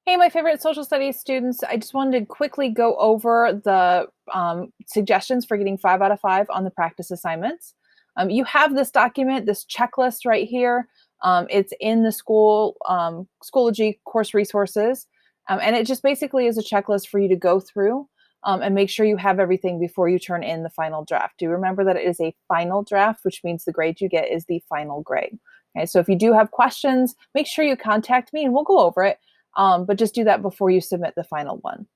Hey, my favorite social studies students, I just wanted to quickly go over the suggestions for getting 5 out of 5 on the practice assignments. You have this document, this checklist right here. It's in the Schoology course resources. And it just basically is a checklist for you to go through and make sure you have everything before you turn in the final draft. Do remember that it is a final draft, which means the grade you get is the final grade. Okay, so if you do have questions, make sure you contact me and we'll go over it. But just do that before you submit the final one.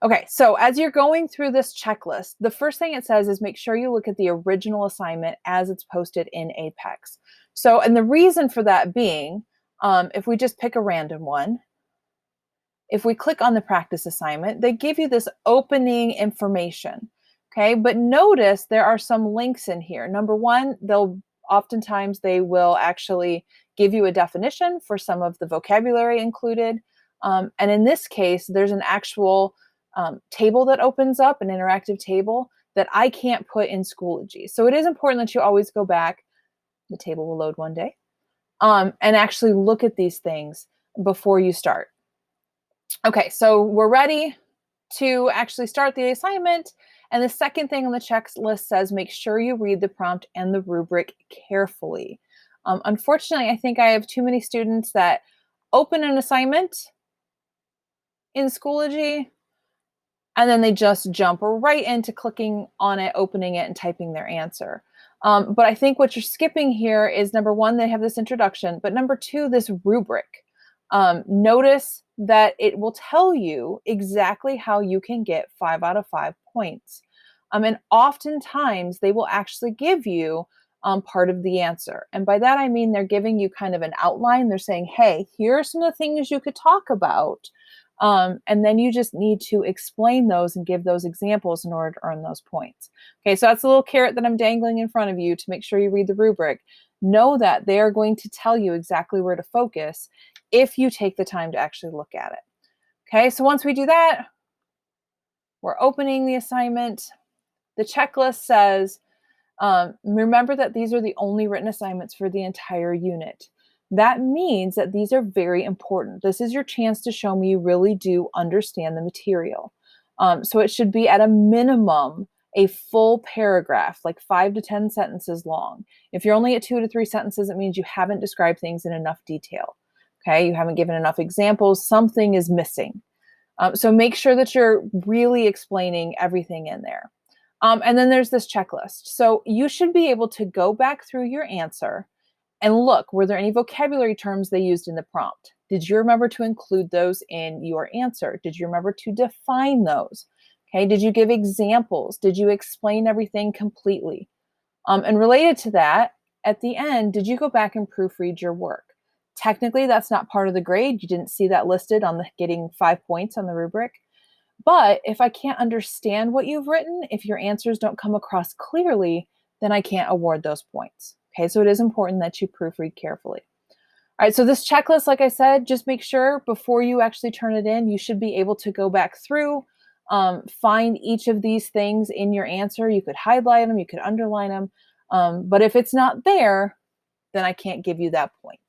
Okay, so as you're going through this checklist, the first thing it says is make sure you look at the original assignment as it's posted in Apex. So, and the reason for that being, if we just pick a random one, if we click on the practice assignment, they give you this opening information. Okay, but notice there are some links in here. Number one, oftentimes they will actually give you a definition for some of the vocabulary included. And in this case, there's an actual table that opens up, an interactive table that I can't put in Schoology. So it is important that you always go back. The table will load one day. And actually look at these things before you start. Okay, so we're ready to actually start the assignment. And the second thing on the checklist says make sure you read the prompt and the rubric carefully. Unfortunately, I think I have too many students that open an assignment in Schoology and then they just jump right into clicking on it, opening it, and typing their answer. But I think what you're skipping here is number one, they have this introduction, but number two, this rubric. Notice that it will tell you exactly how you can get 5 out of 5 points. And oftentimes they will actually give you part of the answer. And by that, I mean they're giving you kind of an outline. They're saying, hey, here are some of the things you could talk about. And then you just need to explain those and give those examples in order to earn those points. Okay, so that's a little carrot that I'm dangling in front of you to make sure you read the rubric. Know that they are going to tell you exactly where to focus if you take the time to actually look at it. Okay, so once we do that, we're opening the assignment. The checklist says, remember that these are the only written assignments for the entire unit. That means that these are very important. This is your chance to show me you really do understand the material. So it should be at a minimum a full paragraph, like 5 to 10 sentences long. If you're only at 2 to 3 sentences, it means you haven't described things in enough detail. Okay, you haven't given enough examples. Something is missing. So make sure that you're really explaining everything in there. And then there's this checklist. So you should be able to go back through your answer and look, were there any vocabulary terms they used in the prompt? Did you remember to include those in your answer? Did you remember to define those? Okay, did you give examples? Did you explain everything completely? And related to that, at the end, did you go back and proofread your work? Technically, that's not part of the grade. You didn't see that listed on the getting 5 points on the rubric. But if I can't understand what you've written, if your answers don't come across clearly, then I can't award those points. Okay, so it is important that you proofread carefully. All right, so this checklist, like I said, just make sure before you actually turn it in, you should be able to go back through, find each of these things in your answer. You could highlight them, you could underline them. But if it's not there, then I can't give you that point.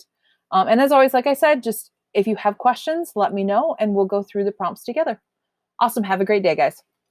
And as always, like I said, just if you have questions, let me know and we'll go through the prompts together. Awesome. Have a great day, guys.